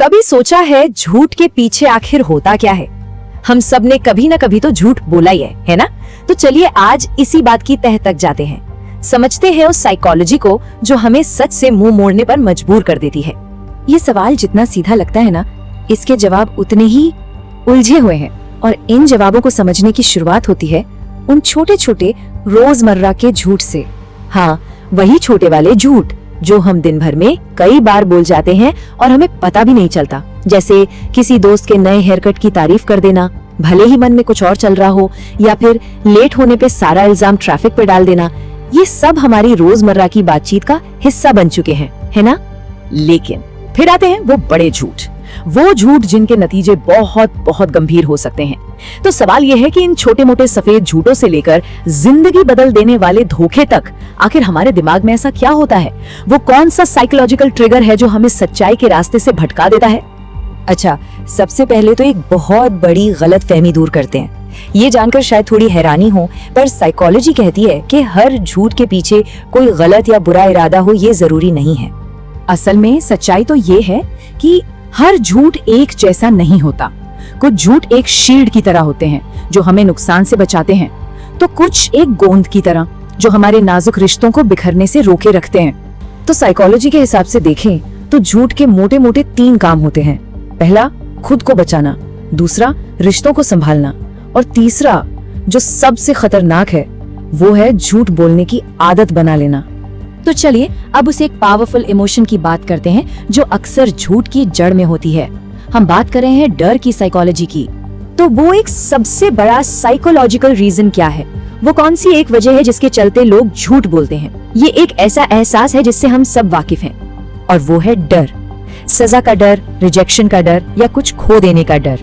कभी सोचा है झूठ के पीछे आखिर होता क्या है? हम सब ने कभी ना कभी तो झूठ बोला ही है ना? तो चलिए आज इसी बात की तह तक जाते हैं, समझते हैं उस साइकोलॉजी को जो हमें सच से मुंह मोड़ने पर मजबूर कर देती है। ये सवाल जितना सीधा लगता है ना, इसके जवाब उतने ही उलझे हुए हैं और इन जवाबों को समझने की शुरुआत होती है उन छोटे छोटे रोजमर्रा के झूठ से। हाँ, वही छोटे वाले झूठ जो हम दिन भर में कई बार बोल जाते हैं और हमें पता भी नहीं चलता। जैसे किसी दोस्त के नए हेयर कट की तारीफ कर देना, भले ही मन में कुछ और चल रहा हो, या फिर लेट होने पे सारा इल्जाम ट्रैफिक पे डाल देना। ये सब हमारी रोजमर्रा की बातचीत का हिस्सा बन चुके हैं, है ना? लेकिन फिर आते हैं वो बड़े झूठ, वो झूठ जिनके नतीजे बहुत बहुत गंभीर हो सकते हैं। तो सवाल यह है कि इन छोटे मोटे सफेद झूठों से लेकर जिंदगी बदल देने वाले धोखे तक आखिर हमारे दिमाग में ऐसा क्या होता है? वो कौन सा साइकोलॉजिकल ट्रिगर है जो हमें सच्चाई के रास्ते से भटका देता है? अच्छा, सबसे पहले तो एक बहुत बड़ी गलतफहमी दूर करते हैं। ये जानकर शायद थोड़ी हैरानी हो, पर साइकोलॉजी कहती है कि हर झूठ के पीछे कोई गलत या बुरा इरादा हो ये जरूरी नहीं है। असल में सच्चाई तो ये है कि हर झूठ एक जैसा नहीं होता। कुछ झूठ एक शील्ड की तरह होते हैं जो हमें नुकसान से बचाते हैं, तो कुछ एक गोंद की तरह जो हमारे नाजुक रिश्तों को बिखरने से रोके रखते हैं। तो साइकोलॉजी के हिसाब से देखें तो झूठ के मोटे मोटे 3 काम होते हैं। पहला, खुद को बचाना, दूसरा रिश्तों को संभालना, और तीसरा जो सबसे खतरनाक है वो है झूठ बोलने की आदत बना लेना। तो चलिए अब उस एक पावरफुल इमोशन की बात करते हैं जो अक्सर झूठ की जड़ में होती है। हम बात कर रहे हैं डर की साइकोलॉजी की। तो वो एक सबसे बड़ा साइकोलॉजिकल रीजन क्या है? वो कौन सी एक वजह है जिसके चलते लोग झूठ बोलते हैं? ये एक ऐसा एहसास है जिससे हम सब वाकिफ हैं, और वो है डर। सजा का डर, रिजेक्शन का डर, या कुछ खो देने का डर।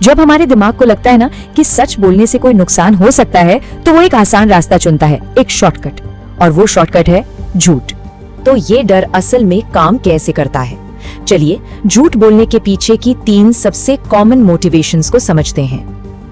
जब हमारे दिमाग को लगता है ना कि सच बोलने से कोई नुकसान हो सकता है, तो वो एक आसान रास्ता चुनता है, एक शॉर्टकट, और वो शॉर्टकट है झूठ। तो ये डर असल में काम कैसे करता है? चलिए झूठ बोलने के पीछे की 3 सबसे कॉमन मोटिवेशंस को समझते हैं।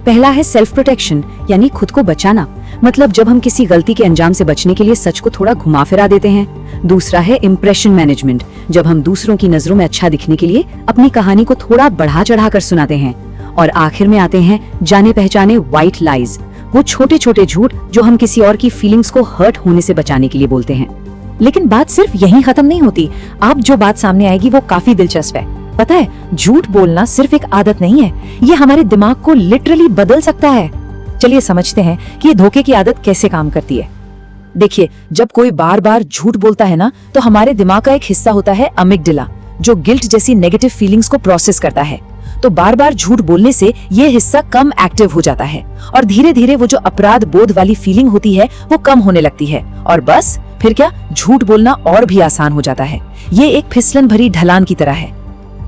पहला है सेल्फ प्रोटेक्शन, यानी खुद को बचाना। मतलब जब हम किसी गलती के अंजाम से बचने के लिए सच को थोड़ा घुमा फिरा देते हैं। दूसरा है इम्प्रेशन मैनेजमेंट, जब हम दूसरों की नजरों में अच्छा दिखने के लिए अपनी कहानी को थोड़ा बढ़ा चढ़ा कर सुनाते हैं। और आखिर में आते हैं जाने पहचाने व्हाइट लाइज, वो छोटे छोटे झूठ जो हम किसी और की फीलिंग्स को हर्ट होने से बचाने के लिए बोलते हैं। लेकिन बात सिर्फ यहीं खत्म नहीं होती। अब जो बात सामने आएगी वो काफी दिलचस्प है। पता है, झूठ बोलना सिर्फ एक आदत नहीं है, ये हमारे दिमाग को लिटरली बदल सकता है। चलिए समझते हैं कि ये धोखे की आदत कैसे काम करती है। देखिए, जब कोई बार बार झूठ बोलता है ना, तो हमारे दिमाग का एक हिस्सा होता है अमिगडाला, जो गिल्ट जैसी नेगेटिव फीलिंग्स को प्रोसेस करता है। तो बार बार झूठ बोलने से ये हिस्सा कम एक्टिव हो जाता है और धीरे धीरे वो जो अपराध बोध वाली फीलिंग होती है वो कम होने लगती है, और बस फिर क्या, झूठ बोलना और भी आसान हो जाता है। ये एक फिसलन भरी ढलान की तरह है।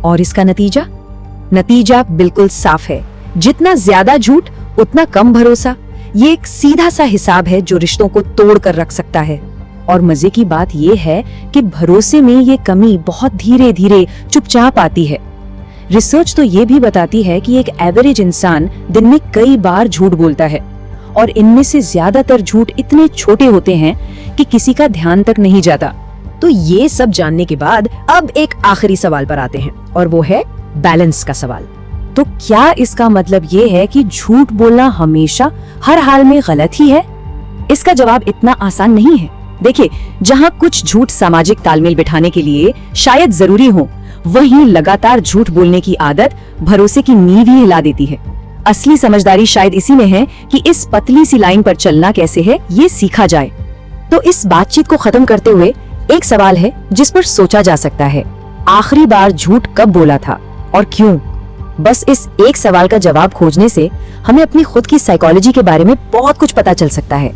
और इसका नतीजा बिल्कुल साफ है। जितना ज्यादा झूठ उतना कम भरोसा। ये एक सीधा सा हिसाब है जो रिश्तों को तोड़ कर रख सकता है। और मजे की बात ये है कि भरोसे में ये कमी बहुत धीरे धीरे चुपचाप आती है। रिसर्च तो ये भी बताती है कि एक एवरेज इंसान दिन में कई बार झूठ बोलता है, और इनमें से ज्यादातर झूठ इतने छोटे होते हैं कि किसी का ध्यान तक नहीं जाता। तो ये सब जानने के बाद अब एक आखिरी सवाल पर आते हैं, और वो है बैलेंस का सवाल। तो क्या इसका मतलब ये है कि झूठ बोलना हमेशा हर हाल में गलत ही है? इसका जवाब इतना आसान नहीं है। देखिए, जहाँ कुछ झूठ सामाजिक तालमेल बिठाने के लिए शायद जरूरी हो, वहीं लगातार झूठ बोलने की आदत भरोसे की नींव ही हिला देती है। असली समझदारी शायद इसी में है कि इस पतली सी लाइन पर चलना कैसे है ये सीखा जाए। तो इस बातचीत को खत्म करते हुए एक सवाल है जिस पर सोचा जा सकता है, आखिरी बार झूठ कब बोला था और क्यों? बस इस एक सवाल का जवाब खोजने से हमें अपनी खुद की साइकोलॉजी के बारे में बहुत कुछ पता चल सकता है।